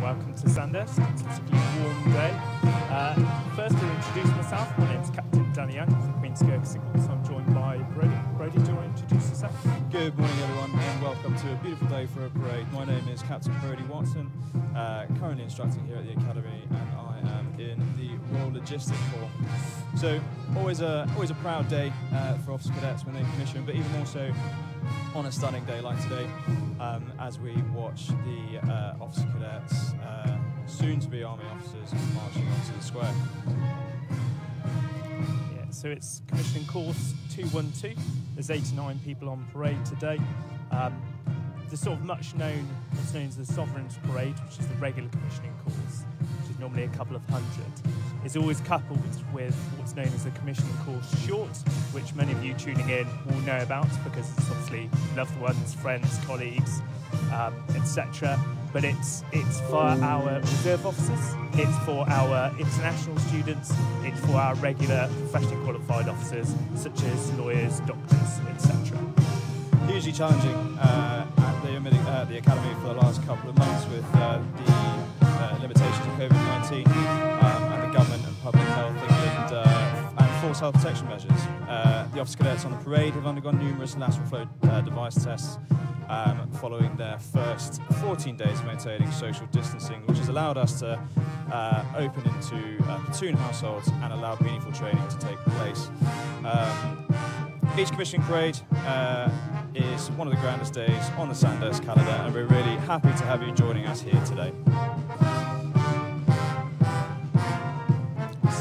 welcome to Sandhurst. It's a particularly warm day. First, to introduce myself, my name is Captain Danny Young from Queen's Gurkha Signals. I'm joined by Brody. Brody, do you want to introduce yourself? Good morning, everyone, and welcome to a beautiful day for a parade. My name is Captain Brody Watson, currently instructing here at the Academy, and I am in the Royal Logistics Corps. So, always a proud day for officer cadets when they commission, but even more so on a stunning day like today, as we watch the officer cadets, soon-to-be Army officers, marching onto the square. Yeah, so it's commissioning course 212. There's 89 people on parade today. The sort of what's known as the Sovereign's Parade, which is the regular commissioning course, which is normally a couple of hundred, is always coupled with what's known as the commissioning course short, which many of you tuning in will know about because it's obviously loved ones, friends, colleagues, etc. But it's for our reserve officers, it's for our international students, it's for our regular professionally qualified officers such as lawyers, doctors, etc. Hugely challenging at the Academy for the last couple of months with the limitations of COVID-19 and the government and public health and forced health protection measures. The officer cadets on the parade have undergone numerous lateral flow device tests following their first 14 days of maintaining social distancing, which has allowed us to open into platoon households and allowed meaningful training to take place. Each commissioning parade is one of the grandest days on the Sandhurst calendar, and we're really happy to have you joining us here today.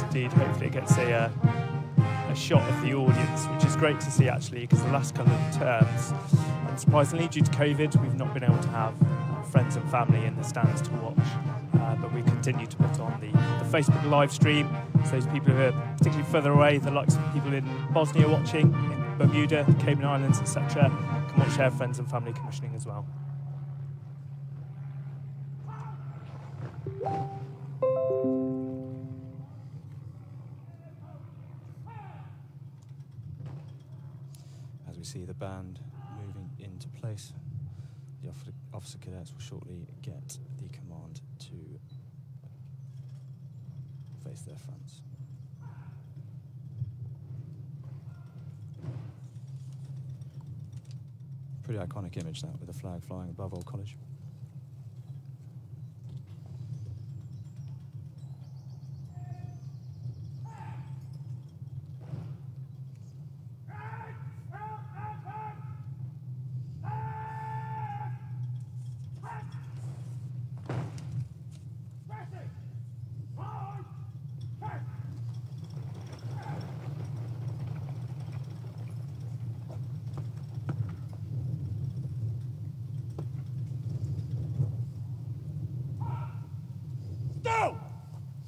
Indeed, hopefully it gets a shot of the audience, which is great to see actually, because the last couple of terms, unsurprisingly due to COVID, we've not been able to have friends and family in the stands to watch, but we continue to put on the Facebook live stream, so those people who are particularly further away, the likes of people in Bosnia watching, in Bermuda, Cayman Islands, etc., can watch their friends and family commissioning as well. As we see the band moving into place, the officer cadets will shortly get the command to face their fronts. Pretty iconic image that, with the flag flying above Old College.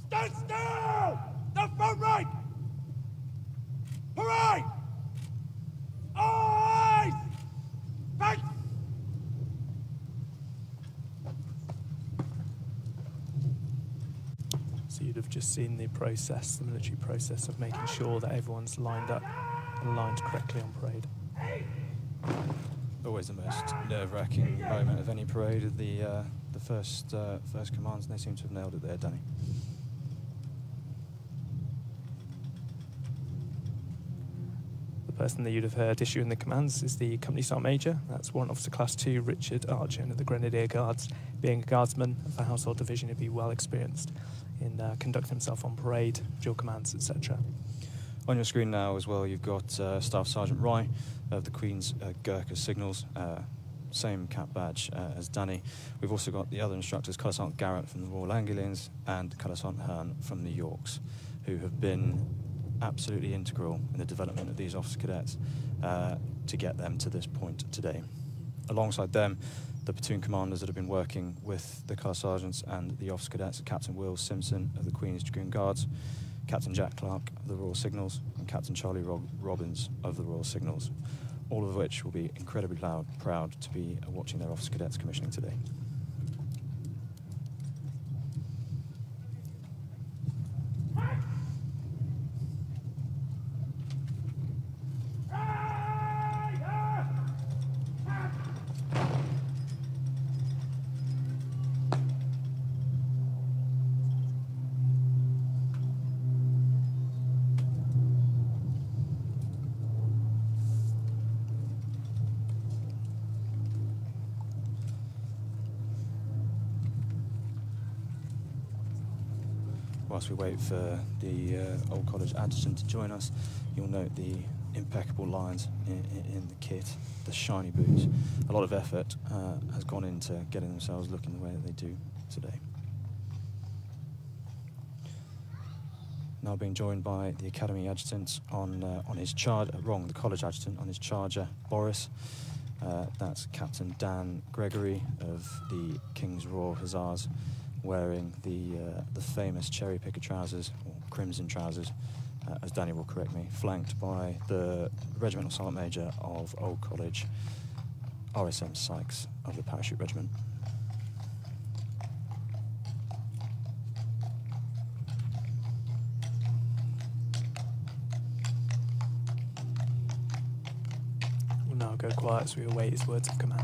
Stand still! The front right! Parade! Eyes! Face! So you'd have just seen the process, the military process of making sure that everyone's lined up and aligned correctly on parade. Always the most nerve-wracking moment of any parade of the first commands, and they seem to have nailed it there, Danny. The person that you'd have heard issuing the commands is the Company Sergeant Major. That's Warrant Officer Class 2, Richard Archer, of the Grenadier Guards. Being a guardsman of the Household Division, he'd be well experienced in conducting himself on parade, dual commands, etc. On your screen now as well, you've got Staff Sergeant Roy of the Queen's Gurkha Signals, same cap badge as Danny. We've also got the other instructors, Colour Sergeant Garrett from the Royal Anglians and Colour Sergeant Hearn from the Yorks, who have been absolutely integral in the development of these officer cadets to get them to this point today. Alongside them, the platoon commanders that have been working with the colour sergeants and the officer cadets, Captain Will Simpson of the Queen's Dragoon Guards, Captain Jack Clark of the Royal Signals, and Captain Charlie Robbins of the Royal Signals, all of which will be incredibly proud to be watching their officer cadets commissioning today. whilst we wait for the Old College adjutant to join us, you'll note the impeccable lines in the kit, the shiny boots. A lot of effort has gone into getting themselves looking the way that they do today. Now being joined by the Academy adjutant on his charge, the College adjutant on his charger, Boris. That's Captain Dan Gregory of the King's Royal Hussars, wearing the famous cherry picker trousers, or crimson trousers, as Danny will correct me, flanked by the Regimental Sergeant Major of Old College, RSM Sykes of the Parachute Regiment. We'll now go quiet as we await his words of command.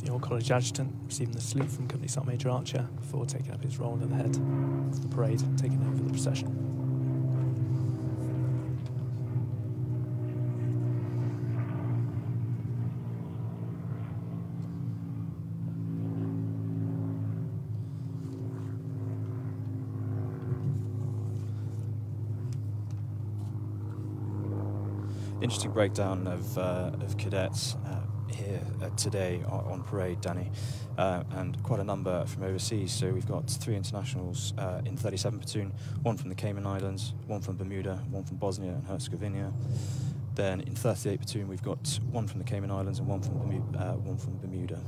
The Old College adjutant receiving the salute from Company Sergeant Major Archer before taking up his role at the head of the parade, taking over the procession. Interesting breakdown of cadets here today on parade, Danny, and quite a number from overseas. So we've got 3 internationals in 37 platoon, 1 from the Cayman Islands, 1 from Bermuda, 1 from Bosnia and Herzegovina. Then in 38 platoon we've got 1 from the Cayman Islands and 1 from Bermuda.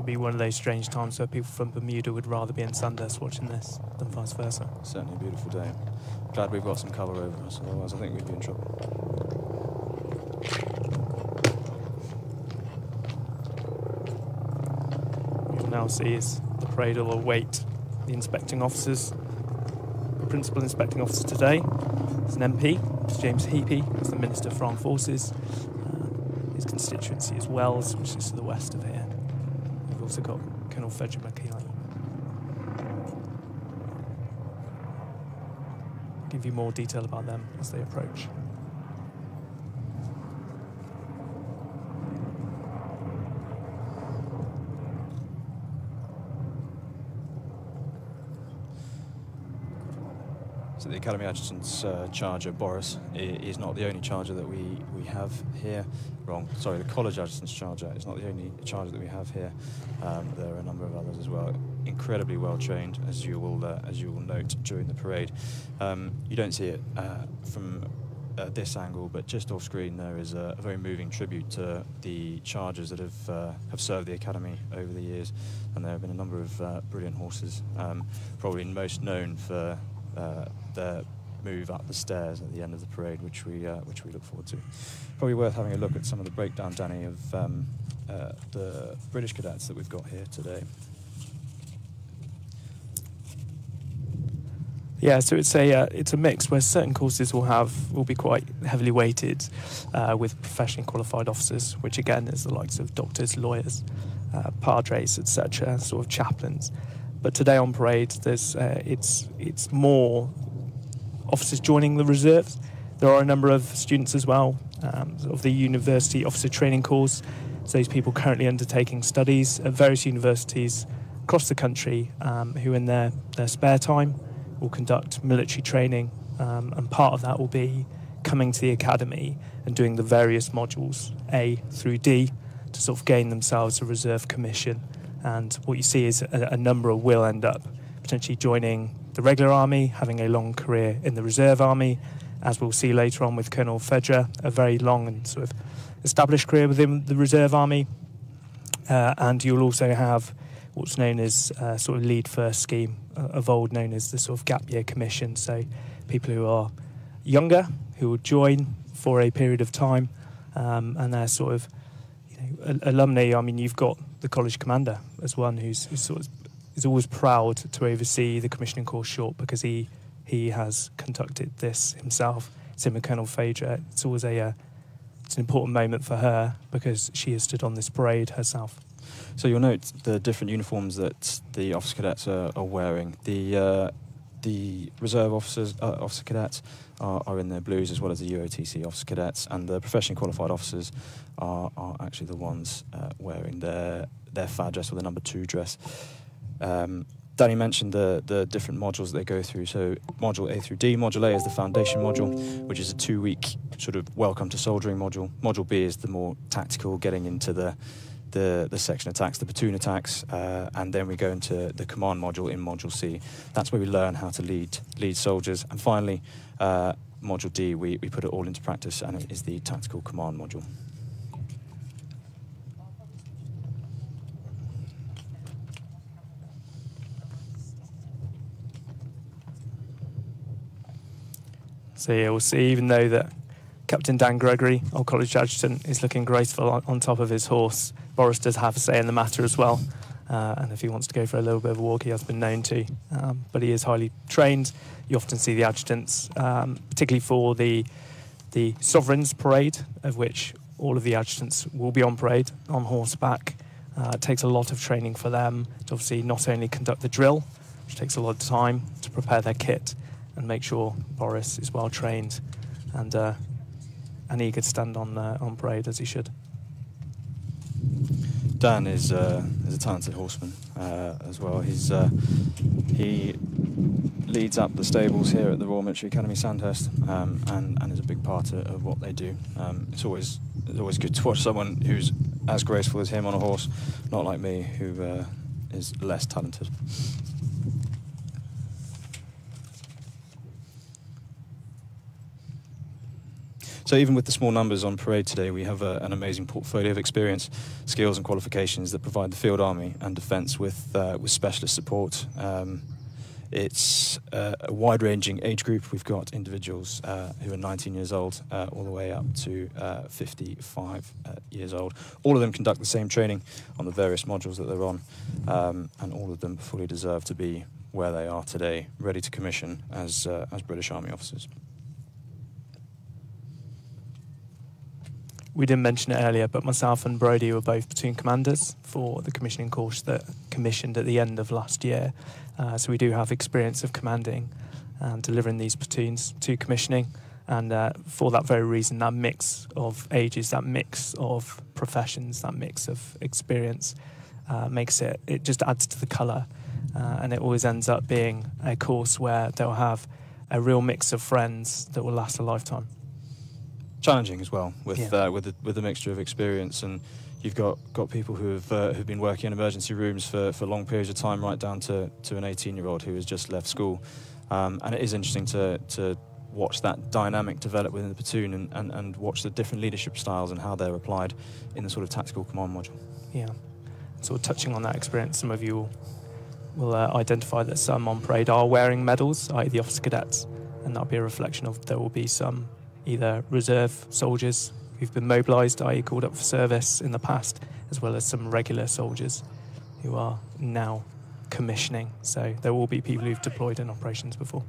Be one of those strange times where people from Bermuda would rather be in Sandhurst watching this than vice versa. Certainly a beautiful day. Glad we've got some cover over us, otherwise I think we'd be in trouble. What you'll now see is the parade will await the inspecting officers. The principal inspecting officer today is an MP, it's James Heapy, as the Minister for Armed Forces. His constituency is Wells, which is to the west of here. We've also got Colonel Fedra McKeely. I'll give you more detail about them as they approach. So the Academy Adjutant's charger, Boris, is not the only charger that we have here. Sorry, the College Adjutant's charger is not the only charger that we have here. There are a number of others as well. Incredibly well trained, as you will note during the parade. You don't see it from this angle, but just off screen there is a very moving tribute to the chargers that have served the Academy over the years, and there have been a number of brilliant horses. Probably most known for their move up the stairs at the end of the parade, which we look forward to. Probably worth having a look at some of the breakdown, Danny, of the British cadets that we've got here today. Yeah, so it's a mix where certain courses will be quite heavily weighted with professionally qualified officers, which again is the likes of doctors, lawyers, padres, etc., sort of chaplains. But today on parade, there's it's more officers joining the reserves. There are a number of students as well of the university officer training course. So those people currently undertaking studies at various universities across the country who in their spare time will conduct military training, and part of that will be coming to the academy and doing the various modules A through D to sort of gain themselves a reserve commission. And what you see is a number will end up potentially joining the regular army, having a long career in the reserve army, as we'll see later on with Colonel Fedra, a very long and sort of established career within the reserve army. And you'll also have what's known as sort of lead first scheme, of old known as the sort of gap year commission. So people who are younger, who will join for a period of time, and they're sort of, alumni. I mean, you've got the college commander as one who's sort of is always proud to oversee the commissioning course short because he has conducted this himself. Same with Colonel Phaedra. It's always it's an important moment for her because she has stood on this parade herself. So you'll note the different uniforms that the officer cadets are wearing. The reserve officer cadets are in their blues, as well as the UOTC officer cadets, and the professionally qualified officers are actually the ones wearing their FAD dress or the number 2 dress. Danny mentioned the different modules that they go through. So module A through D. Module A is the foundation module, which is a 2-week sort of welcome to soldiering module. Module B is the more tactical, getting into the section attacks, the platoon attacks, and then we go into the command module in Module C. That's where we learn how to lead soldiers. And finally, Module D, we put it all into practice, and it is the tactical command module. So yeah, we'll see, even though that Captain Dan Gregory, old college adjutant, is looking graceful on top of his horse, Boris does have a say in the matter as well. And if he wants to go for a little bit of a walk, he has been known to. But he is highly trained. You often see the adjutants, particularly for the Sovereigns Parade, of which all of the adjutants will be on parade on horseback. It takes a lot of training for them to obviously not only conduct the drill, which takes a lot of time, to prepare their kit and make sure Boris is well trained and eager to stand on parade as he should. Dan is a talented horseman as well. He leads up the stables here at the Royal Military Academy Sandhurst, and is a big part of what they do. It's always good to watch someone who's as graceful as him on a horse, not like me, who is less talented. So even with the small numbers on parade today, we have an amazing portfolio of experience, skills and qualifications that provide the Field Army and Defence with specialist support. It's a wide-ranging age group. We've got individuals who are 19 years old all the way up to 55 years old. All of them conduct the same training on the various modules that they're on, and all of them fully deserve to be where they are today, ready to commission as British Army officers. We didn't mention it earlier, but myself and Brodie were both platoon commanders for the commissioning course that commissioned at the end of last year. So we do have experience of commanding and delivering these platoons to commissioning. And for that very reason, that mix of ages, that mix of professions, that mix of experience makes it just adds to the colour. And it always ends up being a course where they'll have a real mix of friends that will last a lifetime. Challenging as well with the mixture of experience, and you've got people who've been working in emergency rooms for long periods of time, right down to an 18-year-old who has just left school, and it is interesting to watch that dynamic develop within the platoon and watch the different leadership styles and how they're applied in the sort of tactical command module. Yeah, sort of touching on that experience, some of you will identify that some on parade are wearing medals, i.e. the officer cadets, and that'll be a reflection of there will be some either reserve soldiers who've been mobilised, i.e. called up for service in the past, as well as some regular soldiers who are now commissioning. So there will be people who've deployed in operations before.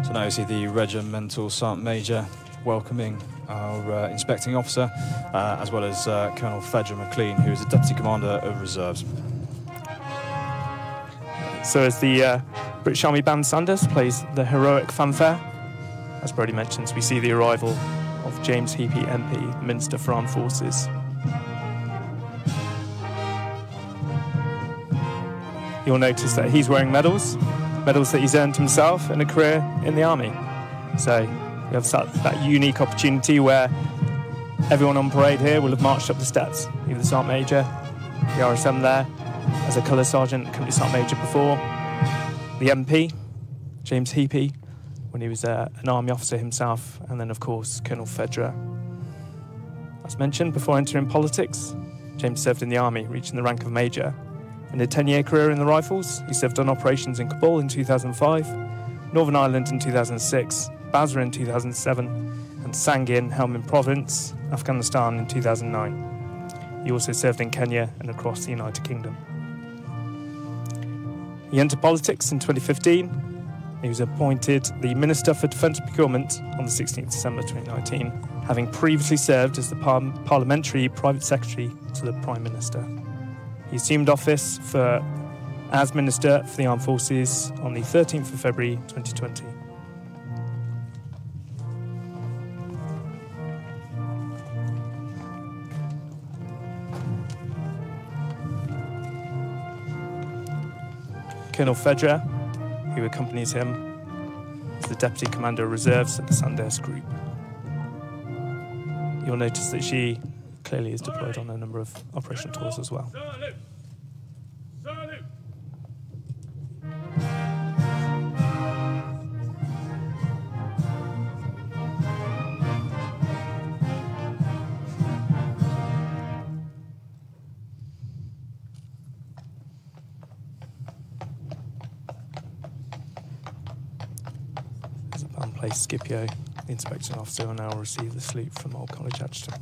So now you see the Regimental Sergeant Major welcoming our inspecting officer, as well as Colonel Phaedra McLean, who is the Deputy Commander of Reserves. So as the British Army Band Sandhurst plays the heroic fanfare, as Brodie mentions, we see the arrival of James Heapy MP, Minister for Armed Forces. You'll notice that he's wearing medals that he's earned himself in a career in the Army. So we have that unique opportunity where everyone on parade here will have marched up the steps. Either the Sergeant Major, the RSM there, as a colour sergeant, company Sergeant Major before, the MP, James Heapy, when he was an army officer himself, and then of course Colonel Federer. As mentioned, before entering politics, James served in the army, reaching the rank of major. In a 10-year career in the Rifles, he served on operations in Kabul in 2005, Northern Ireland in 2006, Basra in 2007, and Sangin, Helmand Province, Afghanistan in 2009. He also served in Kenya and across the United Kingdom. He entered politics in 2015. He was appointed the Minister for Defence Procurement on the 16th December 2019, having previously served as the Parliamentary Private Secretary to the Prime Minister. He assumed office as Minister for the Armed Forces on the 13th of February 2020. Colonel Federer, who accompanies him, is the Deputy Commander of Reserves at the Sandhurst Group. You'll notice that she clearly is deployed on a number of operational tours as well. Place Scipio, the inspecting officer, will now receive the salute from Old College Adjutant.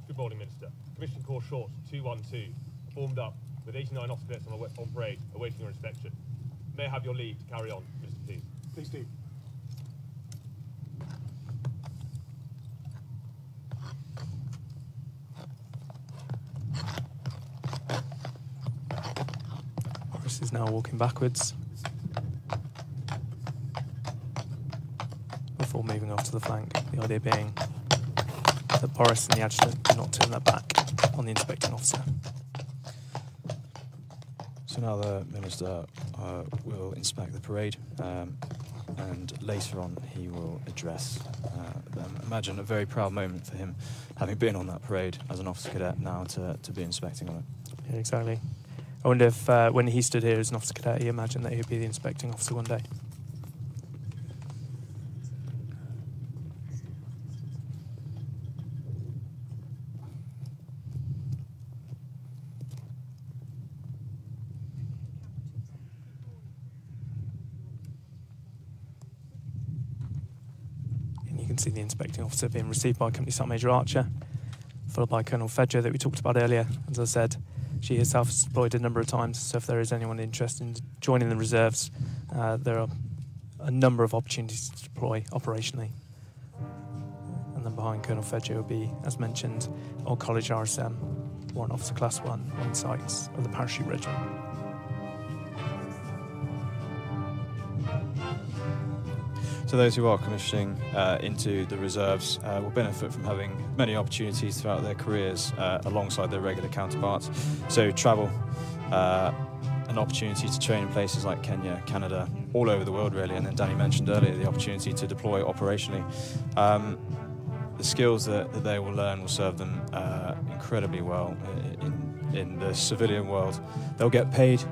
Good morning, Minister. Commission Corps Short 212, formed up with 89 officer cadets on parade, awaiting your inspection. May I have your leave to carry on, Mr. Please? Please do. Boris is now walking backwards before moving off to the flank. The idea being that Boris and the adjutant do not turn their back on the inspecting officer. So now the Minister will inspect the parade, and later on he will address them. Imagine a very proud moment for him, having been on that parade as an officer cadet, now to be inspecting on it. Yeah, exactly. I wonder if when he stood here as an officer cadet, he imagined that he'd be the inspecting officer one day. And you can see the inspecting officer being received by Company Sergeant Major Archer, followed by Colonel Federer that we talked about earlier. As I said, she herself has deployed a number of times, so if there is anyone interested in joining the reserves, there are a number of opportunities to deploy operationally. And then behind Colonel Federer will be, as mentioned, Old College RSM, Warrant Officer Class 1 on sites of the Parachute Regiment. So those who are commissioning into the reserves will benefit from having many opportunities throughout their careers alongside their regular counterparts. So travel, an opportunity to train in places like Kenya, Canada, all over the world really, and then Danny mentioned earlier the opportunity to deploy operationally. The skills that they will learn will serve them incredibly well in the civilian world. They'll get paid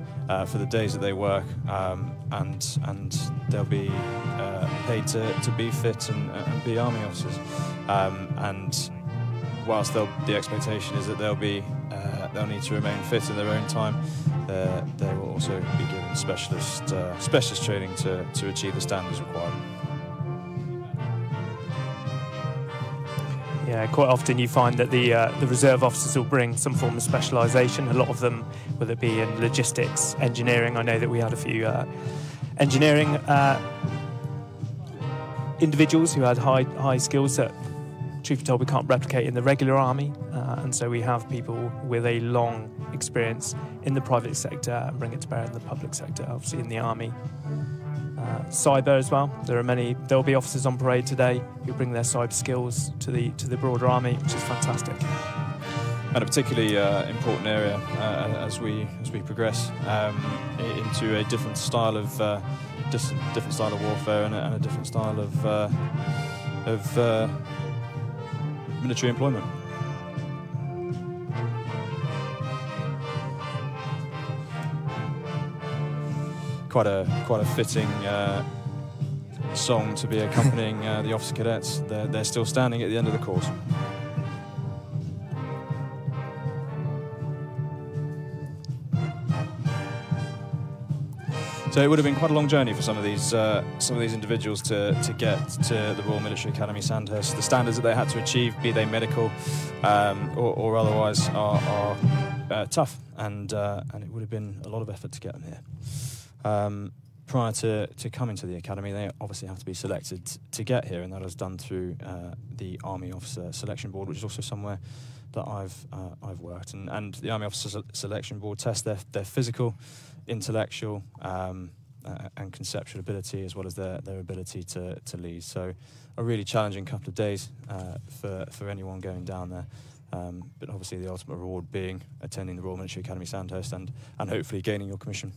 for the days that they work, and they'll be paid to be fit and be army officers. And whilst the expectation is that they'll need to remain fit in their own time, they will also be given specialist training to achieve the standards required. Yeah, quite often you find that the reserve officers will bring some form of specialisation. A lot of them, whether it be in logistics, engineering. I know that we had a few engineering individuals who had high skills that, truth be told, we can't replicate in the regular army. And so we have people with a long experience in the private sector and bring it to bear in the public sector, obviously in the army. Cyber as well. There will be officers on parade today who bring their cyber skills to the broader army, which is fantastic. And a particularly important area as we progress into a different style of warfare and a different style of military employment. quite a fitting song to be accompanying the officer cadets. They're still standing at the end of the course. So it would have been quite a long journey for some of these individuals to get to the Royal Military Academy Sandhurst. The standards that they had to achieve, be they medical or otherwise, are tough, and it would have been a lot of effort to get them here. Prior to coming to the academy, they obviously have to be selected to get here, and that is done through the Army Officer Selection Board, which is also somewhere that I've worked. And the Army Officer Selection Board tests their physical, intellectual and conceptual ability, as well as their ability to lead. So a really challenging couple of days for anyone going down there. But obviously the ultimate reward being attending the Royal Military Academy Sandhurst and hopefully gaining your commission.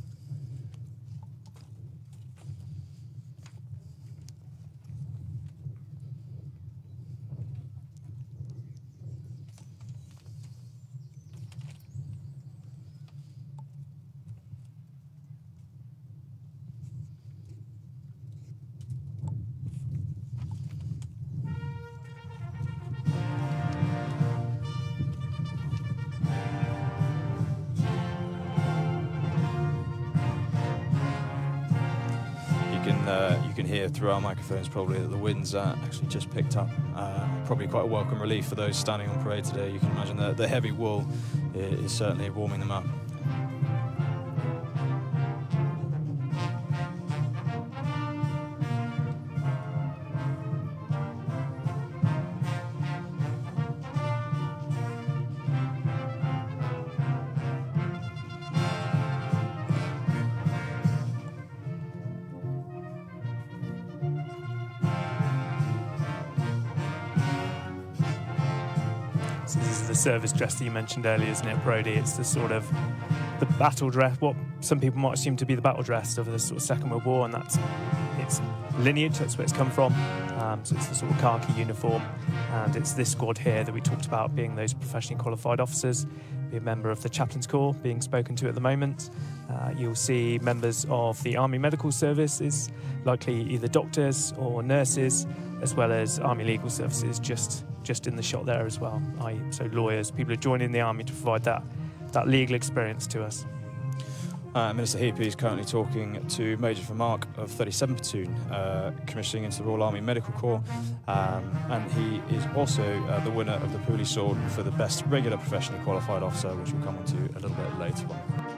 You can hear through our microphones probably that the wind's actually just picked up. Probably quite a welcome relief for those standing on parade today. You can imagine that the heavy wool is certainly warming them up. So this is the service dress that you mentioned earlier, isn't it, Brodie? It's the sort of the battle dress, what some people might assume to be the battle dress of the sort of Second World War, and that's its lineage, that's where it's come from. So it's the sort of khaki uniform, and it's this squad here that we talked about being those professionally qualified officers, be a member of the Chaplains Corps being spoken to at the moment. You'll see members of the Army Medical Services, likely either doctors or nurses, as well as Army Legal Services just in the shot there as well. So lawyers, people who join in the Army to provide that legal experience to us. Minister Heapy is currently talking to Major Vermark of 37 Platoon, commissioning into the Royal Army Medical Corps, and he is also the winner of the Pooley Sword for the Best Regular Professionally Qualified Officer, which we'll come on to a little bit later on.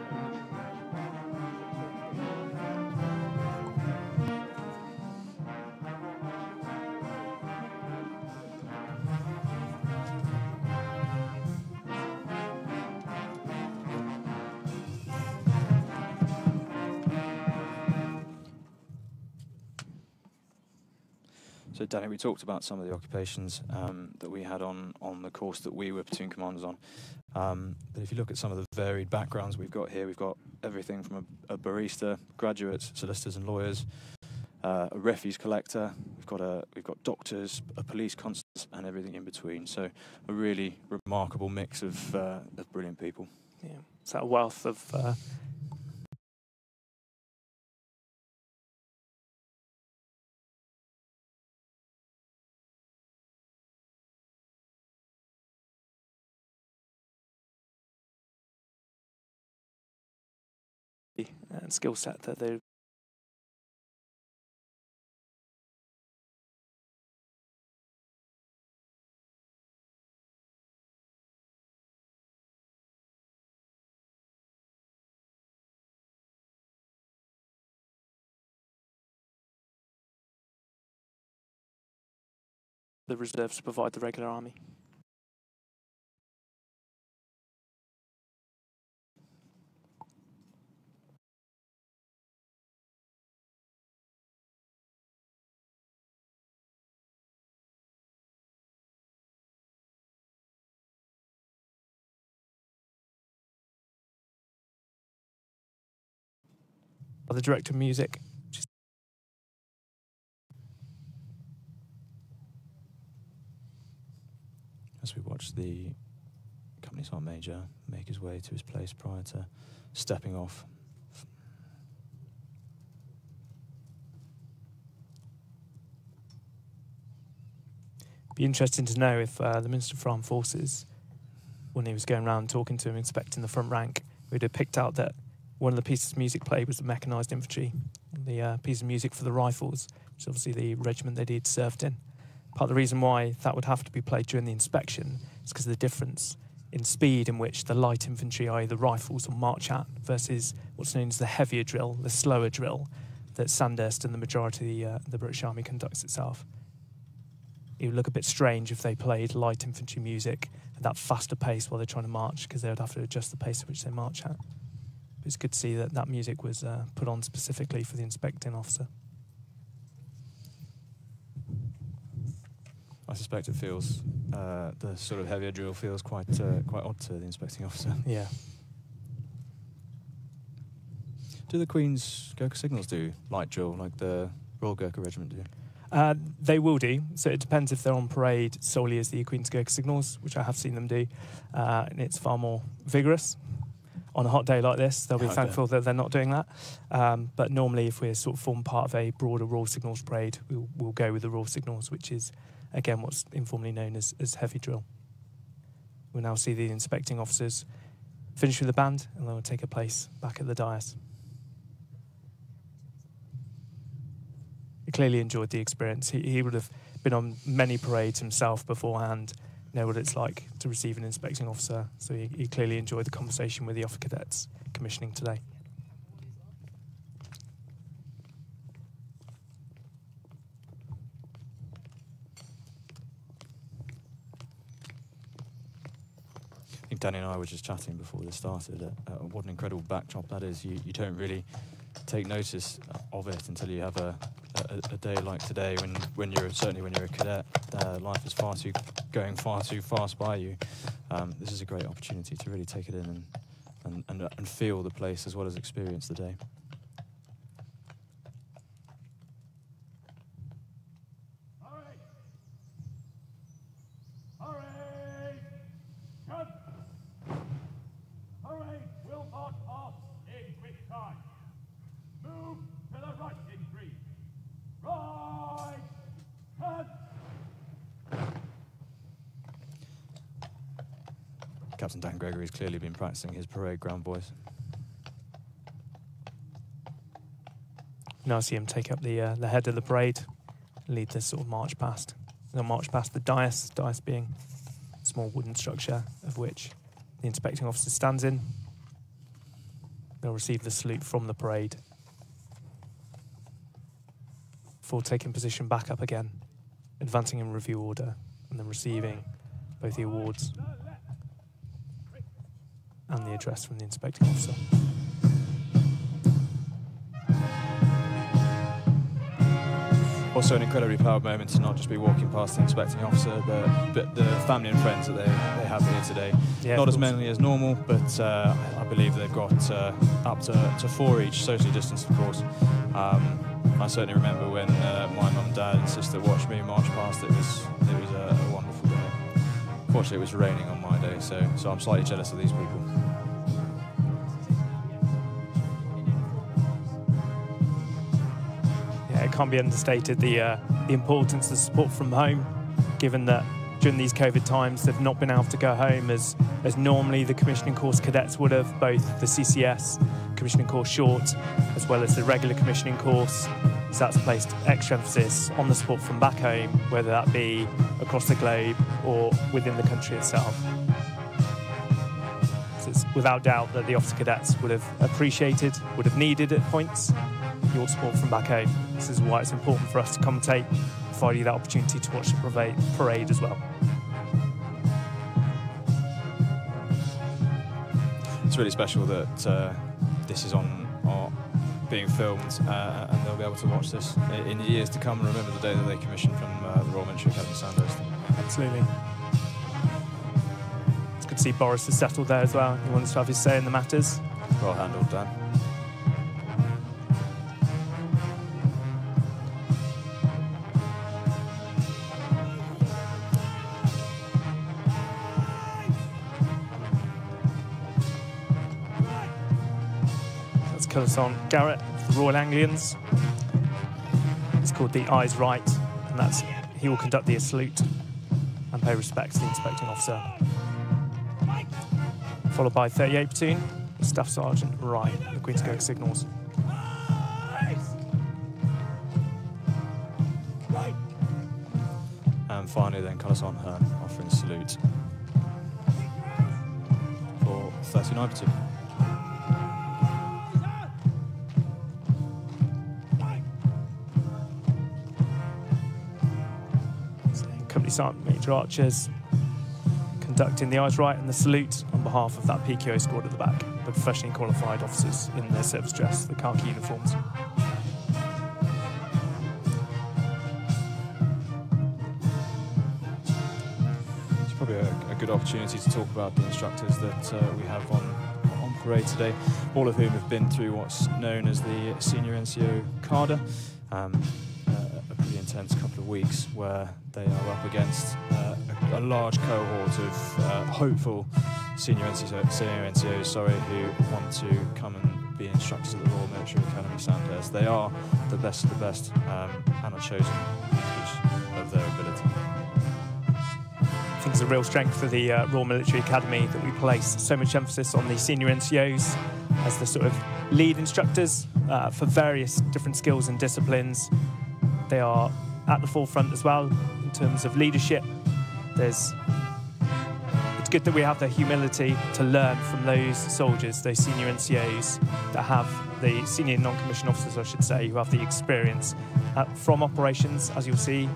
So, Danny, we talked about some of the occupations that we had on the course that we were platoon commanders on. But if you look at some of the varied backgrounds we've got here, we've got everything from a barista, graduates, solicitors and lawyers, a refuse collector, we've got doctors, a police constable, and everything in between. So a really remarkable mix of brilliant people. Yeah, it's that wealth of and skill set that they the reserves to provide the regular army. The director of music. As we watch the company sergeant major make his way to his place prior to stepping off Be interesting to know if the Minister for Armed Forces, when he was going around talking to him, inspecting the front rank, we'd have picked out that one of the pieces of music played was the mechanised infantry, the piece of music for the rifles, which is obviously the regiment that he'd served in. Part of the reason why that would have to be played during the inspection is because of the difference in speed in which the light infantry, i.e. the rifles, will march at versus what's known as the heavier drill, the slower drill that Sandhurst and the majority of the British Army conducts itself. It would look a bit strange if they played light infantry music at that faster pace while they're trying to march, because they would have to adjust the pace at which they march at. But it's good to see that that music was put on specifically for the inspecting officer. I suspect it feels, the sort of heavier drill feels quite odd to the inspecting officer. Yeah. Do the Queen's Gurkha Signals do light drill like the Royal Gurkha Regiment do? They will do. So it depends if they're on parade solely as the Queen's Gurkha Signals, which I have seen them do. And it's far more vigorous. On a hot day like this, they'll be thankful that they're not doing that. But normally, if we're sort of form part of a broader Royal Signals parade, we'll go with the Royal Signals, which is, again, what's informally known as heavy drill. We'll now see the inspecting officers finish with the band, and they'll take a place back at the dais. He clearly enjoyed the experience. He would have been on many parades himself beforehand, know what it's like to receive an inspecting officer. So he clearly enjoyed the conversation with the officer cadets commissioning today. I think Danny and I were just chatting before this started. What an incredible backdrop that is. You don't really take notice of it until you have a day like today, when you're a cadet. Life is going far too fast by you. This is a great opportunity to really take it in and feel the place as well as experience the day. Captain Dan Gregory has clearly been practicing his parade ground voice. Now I see him take up the head of the parade, lead this sort of march past. They'll march past the dais being a small wooden structure of which the inspecting officer stands in. They'll receive the salute from the parade before taking position back up again, advancing in review order, and then receiving both the awards and the address from the inspecting officer. Also an incredibly proud moment to not just be walking past the inspecting officer, but the family and friends that they have here today. Yeah, not as many as normal, but I believe they've got up to 4 each, socially distanced, of course. I certainly remember when my mum and dad and sister watched me march past. It was a wonderful day. Fortunately, it was raining on my day, so I'm slightly jealous of these people. Yeah, it can't be understated the importance of support from home, given that during these COVID times they've not been able to go home as normally the commissioning course cadets would have, both the CCS, commissioning course short, as well as the regular commissioning course. So that's placed extra emphasis on the support from back home, whether that be across the globe or within the country itself. So it's without doubt that the officer cadets would have appreciated, would have needed at points, your support from back home. This is why it's important for us to commentate, provide you that opportunity to watch the parade as well. It's really special that this is being filmed, and they'll be able to watch this in years to come and remember the day that they commissioned from the Royal Military Academy Sandhurst. Absolutely. It's good to see Boris has settled there as well. He wants to have his say in the matters. Well handled, Dan. On Garrett, the Royal Anglians. It's called the Eyes Right, and he will conduct the salute. and pay respect to the inspecting officer. Followed by 38 Platoon, Staff Sergeant Rye, the Queen's Gurkha Signals. And finally then Colour Sergeant Hearn offering salute for 39 Platoon. Company Sergeant Major Archers conducting the eyes right and the salute on behalf of that PQO squad at the back, the professionally qualified officers in their service dress, the khaki uniforms. It's probably a good opportunity to talk about the instructors that we have on parade today, all of whom have been through what's known as the Senior NCO Cadre. A pretty intense couple of weeks where they are up against a large cohort of hopeful senior NCOs, who want to come and be instructors at the Royal Military Academy Sandhurst. They are the best of the best and are chosen because of their ability. I think it's a real strength for the Royal Military Academy that we place so much emphasis on the senior NCOs as the sort of lead instructors for various different skills and disciplines. They are at the forefront as well in terms of leadership. It's good that we have the humility to learn from those soldiers, those senior NCOs that have the senior non-commissioned officers, I should say, who have the experience from operations, as you'll see,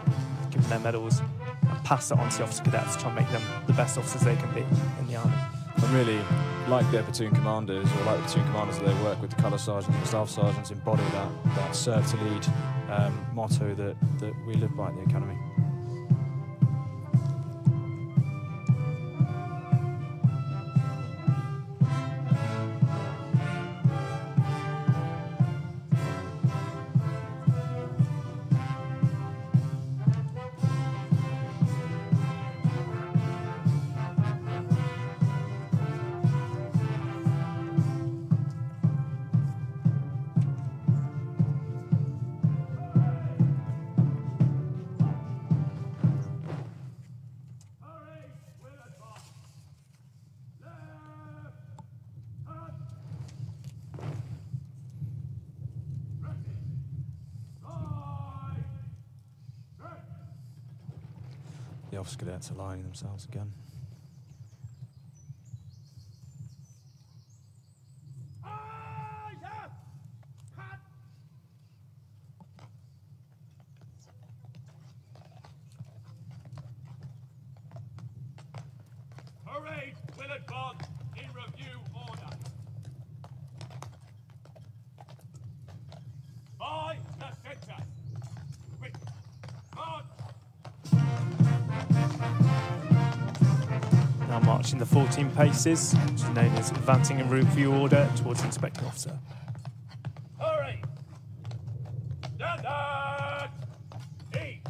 give them their medals and pass that on to the officer cadets to try and make them the best officers they can be in the Army. And really, like their platoon commanders, or like the platoon commanders that they work with, the colour sergeants and staff sergeants embody that serve to lead motto that we live by at the Academy. The officer cadets are aligning themselves again. Parade will advance in review order. By the centre. Quick. March. Now marching the 14 paces, which is known as advancing in review order towards the inspecting officer. Hurry! Stand! Eat!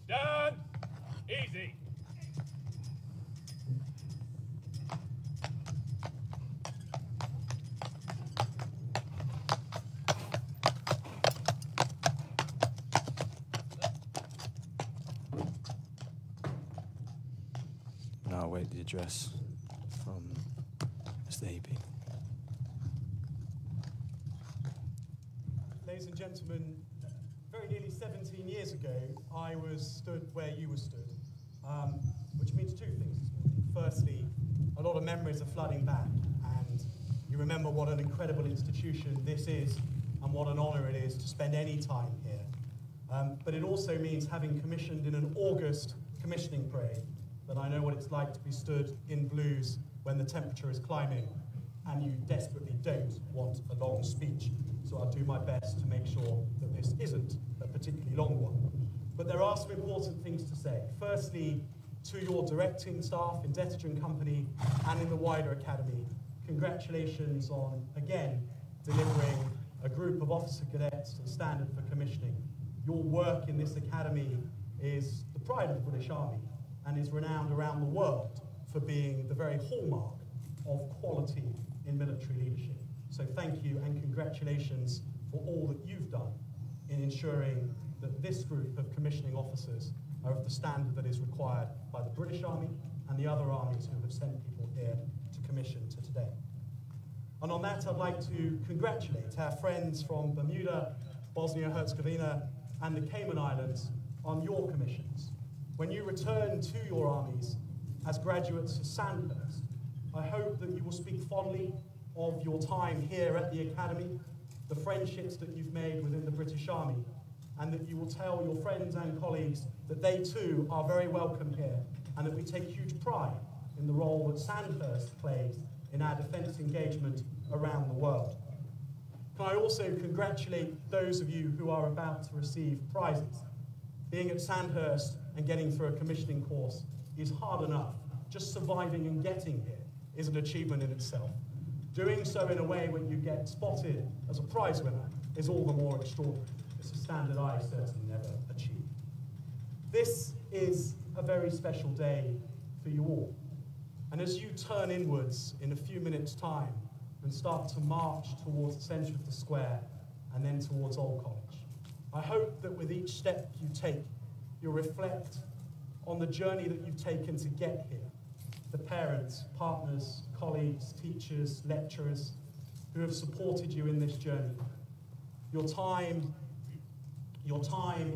Stand! Easy! Now await the address from Mr. AP. Ladies and gentlemen, very nearly 17 years ago, I was stood where you were stood, which means two things this morning. Firstly, a lot of memories are flooding back, and you remember what an incredible institution this is and what an honour it is to spend any time here. But it also means having commissioned in an August commissioning parade, that I know what it's like to be stood in blues when the temperature is climbing and you desperately don't want a long speech. So I'll do my best to make sure that this isn't a particularly long one. But there are some important things to say. Firstly, to your directing staff in Dettinger & Company and in the wider academy, congratulations on, again, delivering a group of officer cadets to the standard for commissioning. Your work in this academy is the pride of the British Army and is renowned around the world for being the very hallmark of quality in military leadership. So thank you and congratulations for all that you've done in ensuring that this group of commissioning officers are of the standard that is required by the British Army and the other armies who have sent people here to commission to today. And on that, I'd like to congratulate our friends from Bermuda, Bosnia-Herzegovina, and the Cayman Islands on your commissions. When you return to your armies as graduates of Sandhurst, I hope that you will speak fondly of your time here at the Academy, the friendships that you've made within the British Army, and that you will tell your friends and colleagues that they too are very welcome here, and that we take huge pride in the role that Sandhurst plays in our defence engagement around the world. Can I also congratulate those of you who are about to receive prizes? Being at Sandhurst and getting through a commissioning course is hard enough. Just surviving and getting here is an achievement in itself. Doing so in a way when you get spotted as a prize winner is all the more extraordinary. It's a standard I certainly never achieved. This is a very special day for you all. And as you turn inwards in a few minutes' time and start to march towards the centre of the square and then towards Old College, I hope that with each step you take, you'll reflect on the journey that you've taken to get here. The parents, partners, colleagues, teachers, lecturers who have supported you in this journey. Your time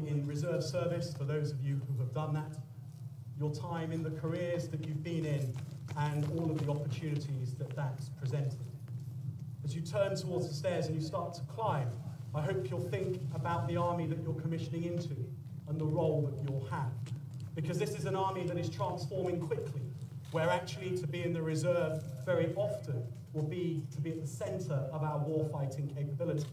in reserve service, for those of you who have done that. Your time in the careers that you've been in and all of the opportunities that that's presented. As you turn towards the stairs and you start to climb, I hope you'll think about the army that you're commissioning into and the role that you'll have. Because this is an army that is transforming quickly, where actually to be in the reserve very often will be to be at the centre of our warfighting capability.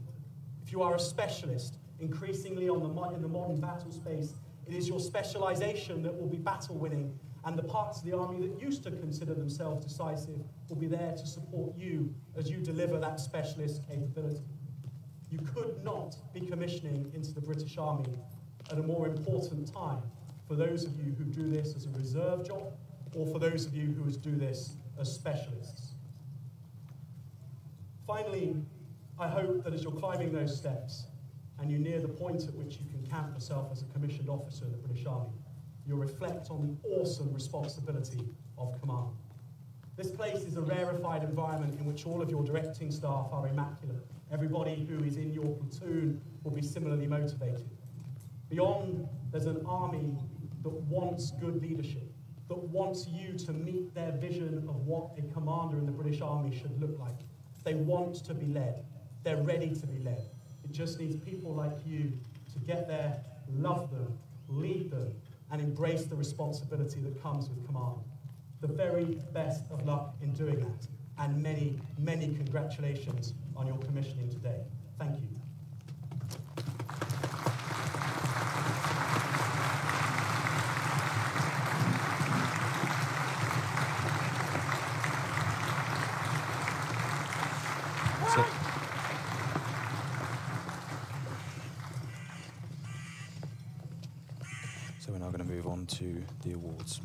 If you are a specialist, increasingly in the modern battle space, it is your specialisation that will be battle winning, and the parts of the army that used to consider themselves decisive will be there to support you as you deliver that specialist capability. You could not be commissioning into the British Army at a more important time for those of you who do this as a reserve job, or for those of you who do this as specialists. Finally, I hope that as you're climbing those steps and you near the point at which you can count yourself as a commissioned officer in the British Army, you'll reflect on the awesome responsibility of command. This place is a rarefied environment in which all of your directing staff are immaculate. Everybody who is in your platoon will be similarly motivated. Beyond, there's an army that wants good leadership, that wants you to meet their vision of what a commander in the British Army should look like. They want to be led. They're ready to be led. It just needs people like you to get there, love them, lead them, and embrace the responsibility that comes with command. The very best of luck in doing that, and many, many congratulations on your commissioning today. Thank you. So we're now going to move on to the awards.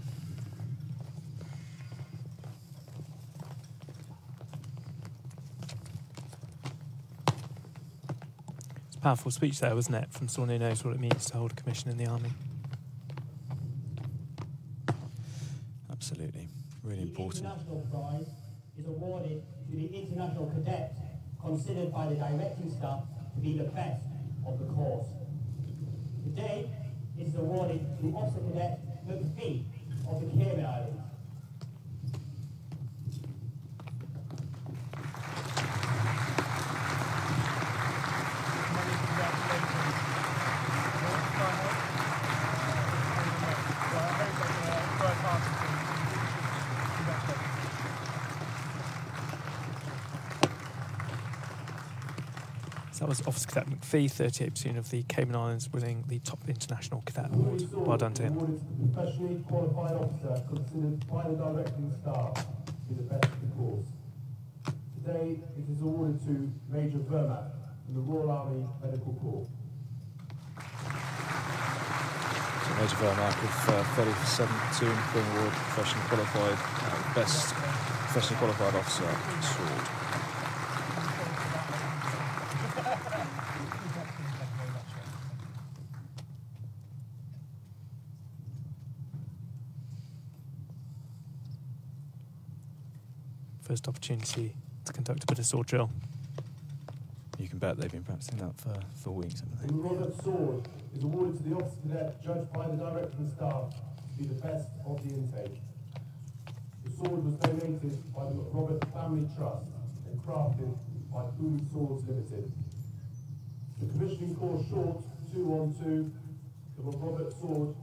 It's a powerful speech there, wasn't it, from someone who knows what it means to hold a commission in the army. Absolutely, really important. The International Prize is awarded to the International Cadet, considered by the directing staff to be the best of the course. Today, it is awarded to Officer Cadet McPhee of the Cayman Islands. So that was Officer Cadet McPhee, 38th platoon of the Cayman Islands, winning the top international cadet award. Well done to him. Professionally qualified officer considered by the directing staff to be the best of the course. Today, it is awarded to Major Vermaat from the Royal Army Medical Corps. So Major Vermaat with 37th platoon being awarded professionally qualified, best professionally qualified officer sword. First opportunity to conduct a bit of sword drill. You can bet they've been practicing that for weeks, haven't they? The Robert Sword is awarded to the officer cadet judged by the directing staff to be the best of the intake. The sword was donated by the Robert Family Trust and crafted by Cooley Swords Limited. The commissioning course short 212, the Robert Sword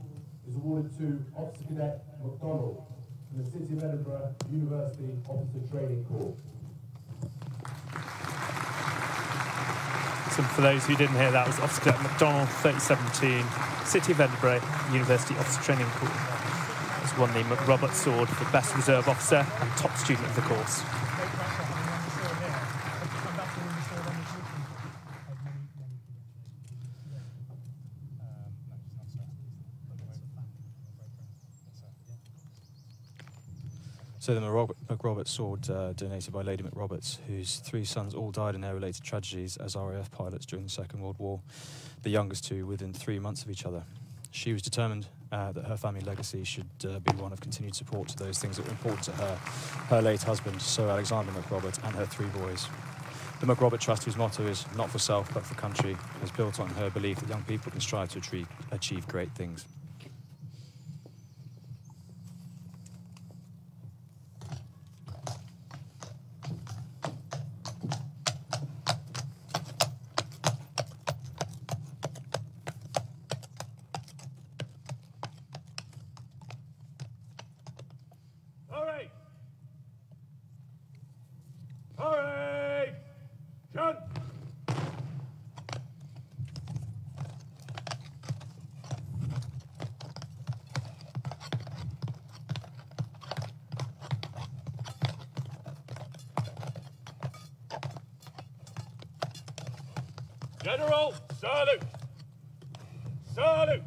is awarded to Officer Cadet McDonald from the City of Edinburgh University Officer Training Corps. So for those who didn't hear, that was Officer Cadet McDonald, 3017, City of Edinburgh University Officer Training Corps. Has won the McRobert Sword for Best Reserve Officer and top student of the course. So the McRobert Sword donated by Lady McRoberts, whose 3 sons all died in air-related tragedies as RAF pilots during the Second World War, the youngest 2 within 3 months of each other. She was determined that her family legacy should be one of continued support to those things that were important to her, her late husband, Sir Alexander McRobert, and her 3 boys. The McRobert Trust, whose motto is not for self but for country, is built on her belief that young people can strive to achieve great things. General, salute! Salute!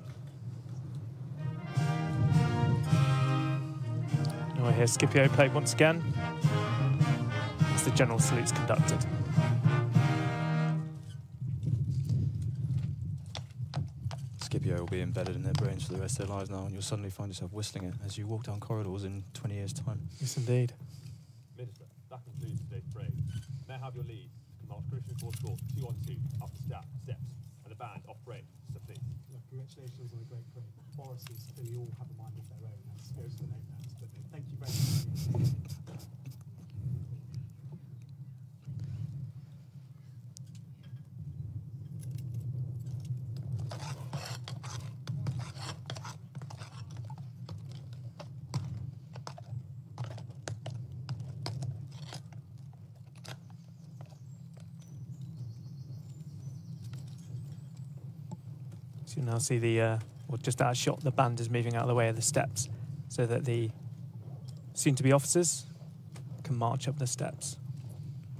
Now I hear Scipio play once again as the general salute's conducted. Scipio will be embedded in their brains for the rest of their lives now, and you'll suddenly find yourself whistling it as you walk down corridors in 20 years' time. Yes, indeed. Minister, that concludes today's parade. May I have your lead to march Commissioning Corps Short 212 up the steps and the band off parade, so please. Congratulations on a great parade. Boruses clearly all have a mind of their own. That goes to the notepads. But thank you very much. So you now see the, well, just out of shot, the band is moving out of the way of the steps so that the soon-to-be officers can march up the steps.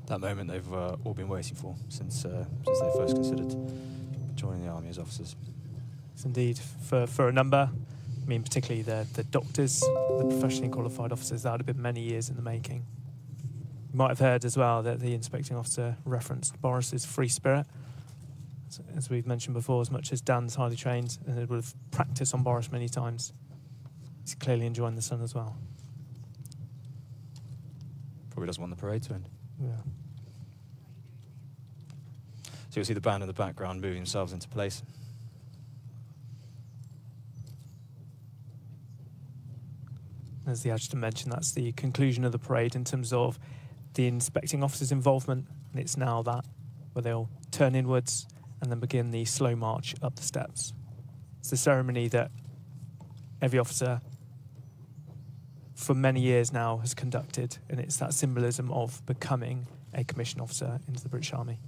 That moment they've all been waiting for since they first considered joining the army as officers. Yes, indeed, for a number, I mean particularly the doctors, the professionally qualified officers, that would have been many years in the making. You might have heard as well that the inspecting officer referenced Boris's free spirit. As we've mentioned before, as much as Dan's highly trained and would have practiced on Boris many times, he's clearly enjoying the sun as well. Probably doesn't want the parade to end. Yeah. So you'll see the band in the background moving themselves into place. As the adjutant mentioned, that's the conclusion of the parade in terms of the inspecting officer's involvement, and it's now that where they'll turn inwards and then begin the slow march up the steps. It's the ceremony that every officer for many years now has conducted, and it's that symbolism of becoming a commissioned officer into the British Army.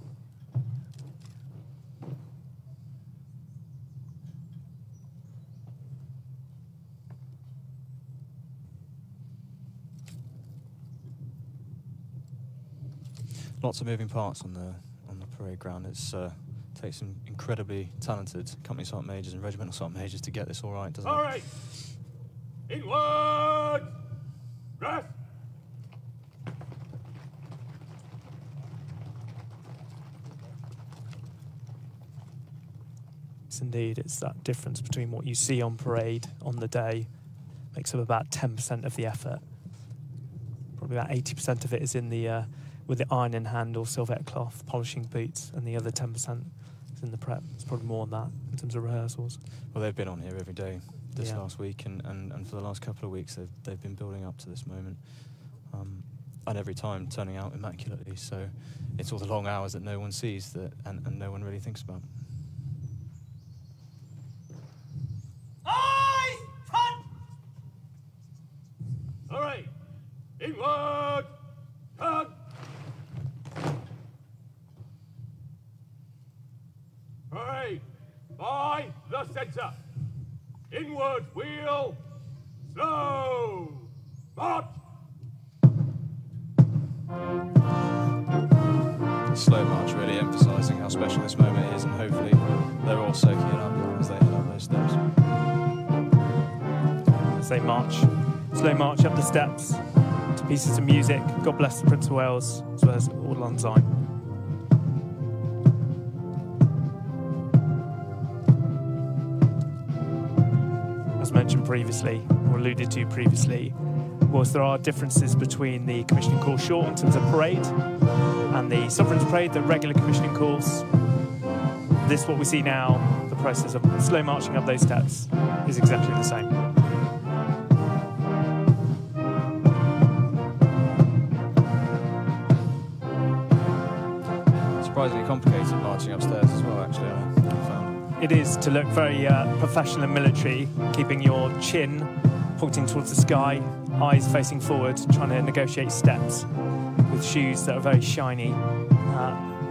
Lots of moving parts on the parade ground. It's takes some incredibly talented company sergeant majors and regimental sergeant majors to get this all right, doesn't it? All right. Inward! Rest! Yes, indeed, it's that difference between what you see on parade on the day makes up about 10% of the effort. probably about 80% of it is in the with the iron in hand or Silhouette cloth, polishing boots, and the other 10% is in the prep. It's probably more than that in terms of rehearsals. Well, they've been on here every day this Yeah. last week, and for the last couple of weeks they've been building up to this moment, and every time turning out immaculately. So it's all the long hours that no one sees that and no one really thinks about. Eyes front! All right, inward, turn. All right, by the centre. Inward wheel, slow, march. Slow march really emphasising how special this moment is, and hopefully they're all soaking it up as they head up those steps. As they march, slow march up the steps to pieces of music. God bless the Prince of Wales, as well as Auld Lang Syne. As mentioned previously, or alluded to previously, whilst there are differences between the commissioning course short in terms of parade and the Sovereign's Parade, the regular commissioning course, this, what we see now, the process of slow marching up those steps, is exactly the same. Surprisingly complicated marching upstairs as well, actually, I found. It is to look very professional and military, keeping your chin pointing towards the sky, eyes facing forward, trying to negotiate steps with shoes that are very shiny.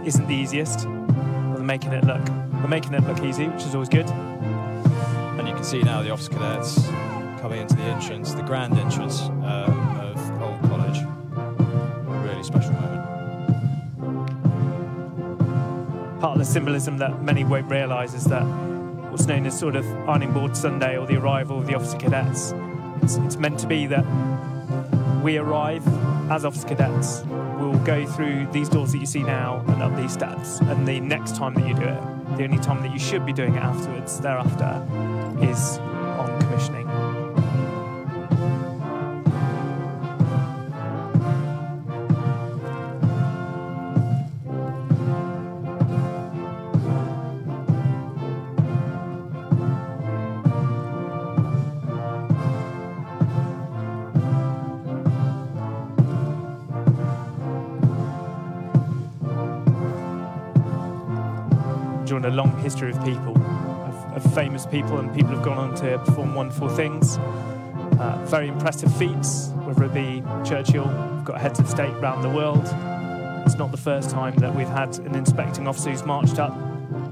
Isn't the easiest, but they're making it look easy, which is always good. And you can see now the officer cadets coming into the entrance, the grand entrance of Old College. Really special moment. Part of the symbolism that many won't realise is that what's known as sort of ironing board Sunday, or the arrival of the officer cadets. It's meant to be that we arrive as officer cadets, we'll go through these doors that you see now and up these steps, and the next time that you do it, the only time that you should be doing it afterwards, thereafter, is on commissioning. During a long history of people, of famous people, and people have gone on to perform wonderful things. Very impressive feats, whether it be Churchill, we've got heads of state around the world. It's not the first time that we've had an inspecting officer who's marched up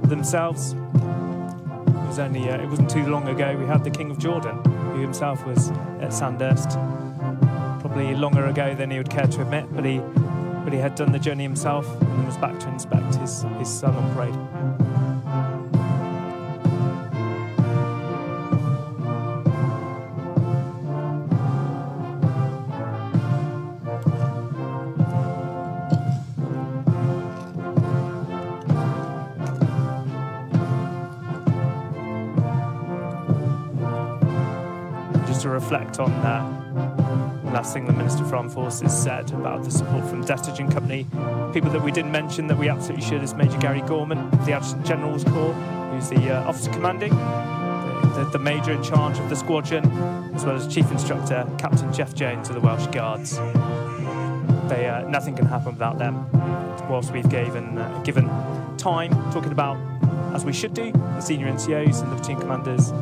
themselves. It wasn't too long ago we had the King of Jordan, who himself was at Sandhurst, probably longer ago than he would care to admit, but he had done the journey himself and was back to inspect his son on parade. Just to reflect on the last thing the Minister for Armed Forces said about the support from the Detergent Company. People that we didn't mention that we absolutely should is Major Gary Gorman, the Adjutant General's Corps, who's the officer commanding, the Major in charge of the squadron, as well as Chief Instructor, Captain Jeff Jones of the Welsh Guards. Nothing can happen without them. Whilst we've given time talking about, as we should do, the senior NCOs and the platoon commanders,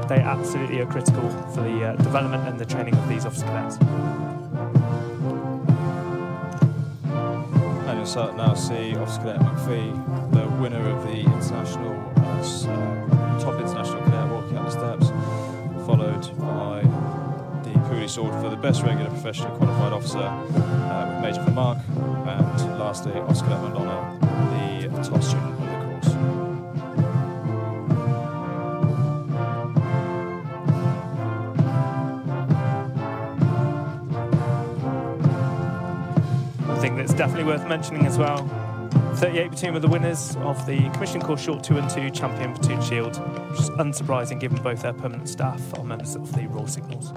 they absolutely are critical for the development and the training of these officer cadets. And you'll now see Officer Cadet McPhee, the winner of the international top international cadet, walking up the steps, followed by the Cooley Sword for the best regular professionally qualified officer, with Major Vermark, and lastly Officer Cadet Madonna, the top student of the course. I think that's definitely worth mentioning as well. 38 Platoon were the winners of the Commissioning Course Short 2 and 2 Champion Platoon Shield, which is unsurprising given both their permanent staff are members of the Royal Signals.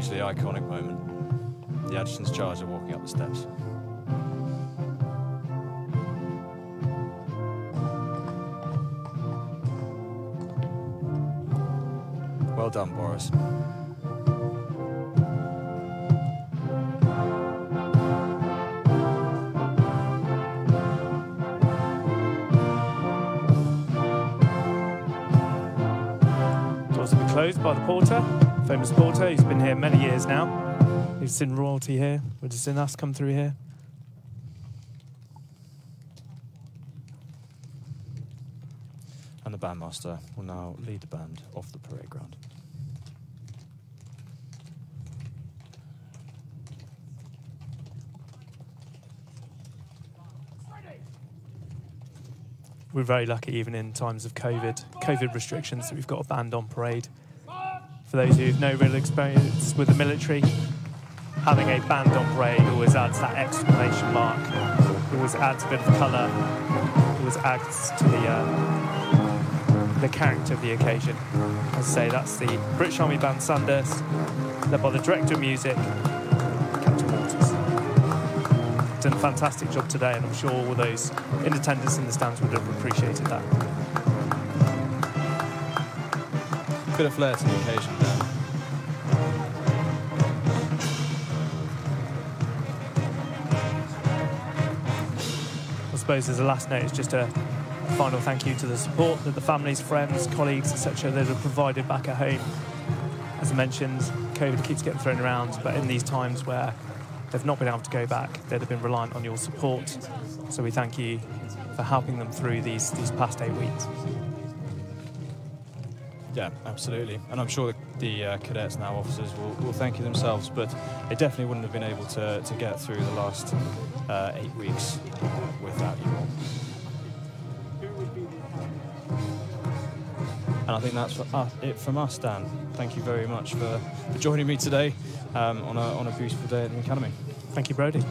hugely iconic moment. The adjutant's charge are walking up the steps. Well done, Boris. Doors will be closed by the porter, famous porter who's been here many years now. We've seen royalty here. We've just seen us come through here. And the bandmaster will now lead the band off the parade ground. We're very lucky, even in times of COVID restrictions, that we've got a band on parade. For those who have no real experience with the military, having a band on parade always adds that exclamation mark. It always adds a bit of colour. It always adds to the character of the occasion. As I say, that's the British Army Band Sandhurst, led by the Director of Music, Captain Waters. Done a fantastic job today, and I'm sure all those in attendance in the stands would have appreciated that. Bit of flair to the occasion there. I suppose as a last note, it's just a final thank you to the support that the families, friends, colleagues, etc. that have provided back at home. As I mentioned, COVID keeps getting thrown around, but in these times where they've not been able to go back, they've been reliant on your support. So we thank you for helping them through these past 8 weeks. Yeah, absolutely. And I'm sure the cadets, now officers, will thank you themselves, but they definitely wouldn't have been able to get through the last 8 weeks without you all. And I think that's it from us, Dan. Thank you very much for joining me today on a beautiful day at the Academy. Thank you, Brodie.